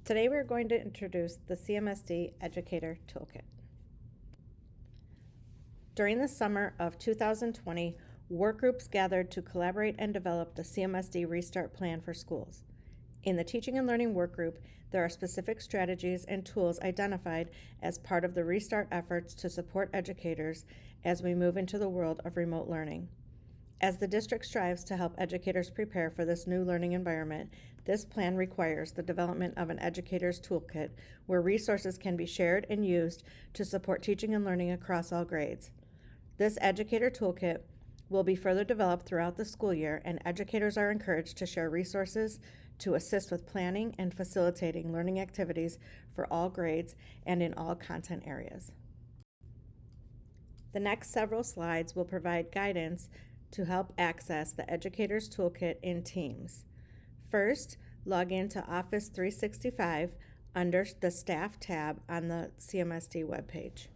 Today we're going to introduce the CMSD Educator Toolkit. During the summer of 2020, work groups gathered to collaborate and develop the CMSD Restart Plan for schools. In the Teaching and Learning Work Group, there are specific strategies and tools identified as part of the restart efforts to support educators as we move into the world of remote learning. As the district strives to help educators prepare for this new learning environment, this plan requires the development of an educator's toolkit where resources can be shared and used to support teaching and learning across all grades. This educator toolkit will be further developed throughout the school year, and educators are encouraged to share resources to assist with planning and facilitating learning activities for all grades and in all content areas. The next several slides will provide guidance to help access the Educator's Toolkit in Teams. First, log into Office 365 under the Staff tab on the CMSD webpage.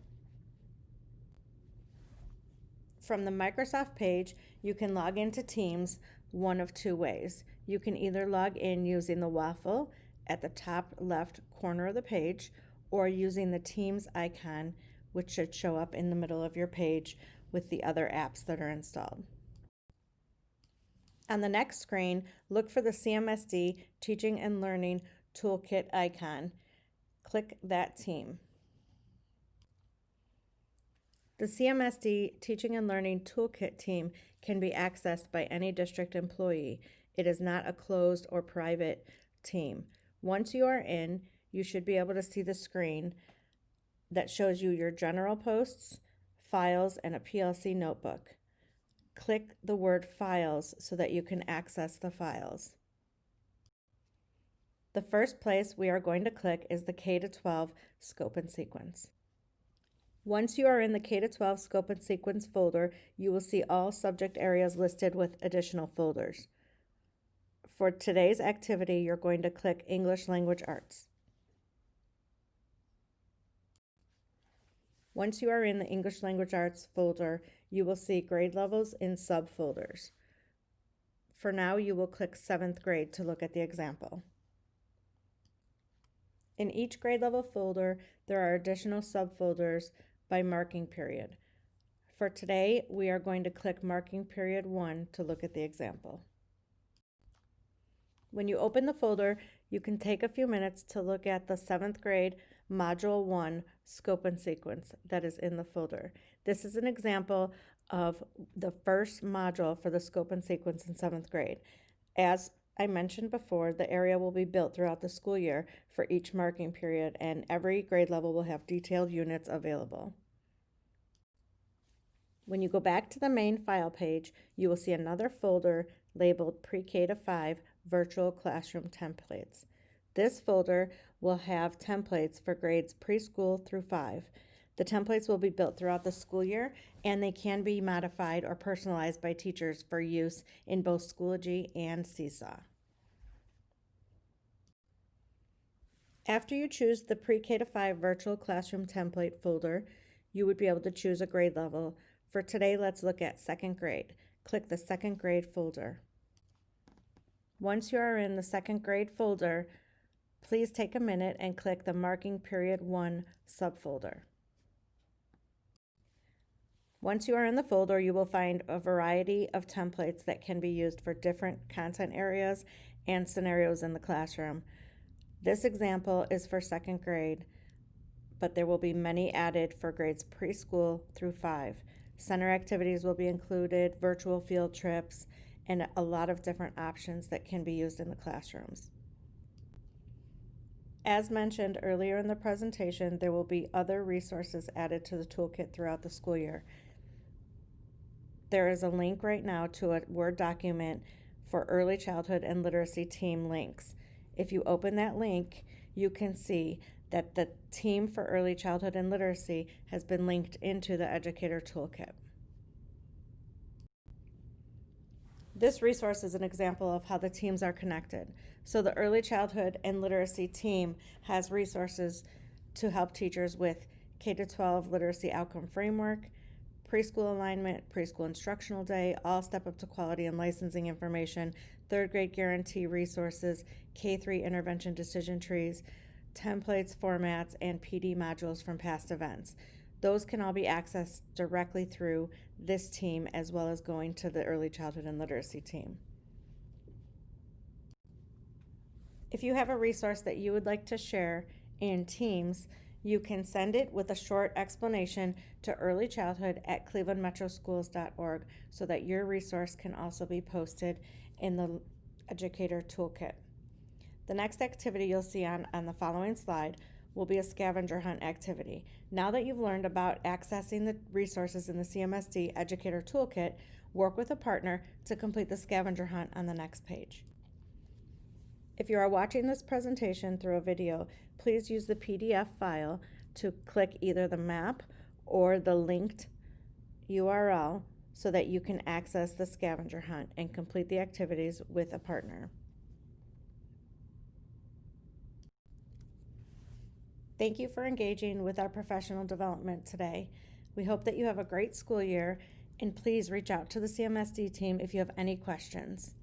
From the Microsoft page, you can log into Teams one of two ways. You can either log in using the waffle at the top left corner of the page, or using the Teams icon, which should show up in the middle of your page with the other apps that are installed. On the next screen, look for the CMSD Teaching and Learning Toolkit icon. Click that team. The CMSD Teaching and Learning Toolkit team can be accessed by any district employee. It is not a closed or private team. Once you are in, you should be able to see the screen that shows you your general posts, files, and a PLC notebook. Click the word Files so that you can access the files. The first place we are going to click is the K-12 Scope and Sequence. Once you are in the K-12 Scope and Sequence folder, you will see all subject areas listed with additional folders. For today's activity, you're going to click English Language Arts. Once you are in the English Language Arts folder, you will see grade levels in subfolders. For now, you will click 7th grade to look at the example. In each grade level folder, there are additional subfolders by marking period. For today, we are going to click Marking Period 1 to look at the example. When you open the folder, you can take a few minutes to look at the 7th grade Module 1 Scope and Sequence that is in the folder. This is an example of the first module for the Scope and Sequence in 7th grade. As I mentioned before, the area will be built throughout the school year for each marking period, and every grade level will have detailed units available. When you go back to the main file page, you will see another folder labeled Pre-K to 5 Virtual Classroom Templates. This folder will have templates for grades preschool through 5. The templates will be built throughout the school year, and they can be modified or personalized by teachers for use in both Schoology and Seesaw. After you choose the Pre-K to 5 Virtual Classroom Template folder, you would be able to choose a grade level. For today, let's look at 2nd grade. Click the 2nd grade folder. Once you are in the 2nd grade folder, please take a minute and click the Marking Period 1 subfolder. Once you are in the folder, you will find a variety of templates that can be used for different content areas and scenarios in the classroom. This example is for 2nd grade, but there will be many added for grades preschool through 5. Center activities will be included, virtual field trips, and a lot of different options that can be used in the classrooms. As mentioned earlier in the presentation, there will be other resources added to the toolkit throughout the school year. There is a link right now to a Word document for early childhood and literacy team links. If you open that link, you can see that the team for early childhood and literacy has been linked into the Educator Toolkit. This resource is an example of how the teams are connected. So the early childhood and literacy team has resources to help teachers with K-12 literacy outcome framework, preschool alignment, preschool instructional day, all step up to quality and licensing information, third grade guarantee resources, K-3 intervention decision trees, templates, formats, and PD modules from past events. Those can all be accessed directly through this team as well as going to the early childhood and literacy team. If you have a resource that you would like to share in Teams, you can send it with a short explanation to earlychildhood@clevelandmetroschools.org so that your resource can also be posted in the Educator Toolkit. The next activity you'll see on the following slide will be a scavenger hunt activity. Now that you've learned about accessing the resources in the CMSD Educator Toolkit, work with a partner to complete the scavenger hunt on the next page. If you are watching this presentation through a video, please use the PDF file to click either the map or the linked URL so that you can access the scavenger hunt and complete the activities with a partner. Thank you for engaging with our professional development today. We hope that you have a great school year, and please reach out to the CMSD team if you have any questions.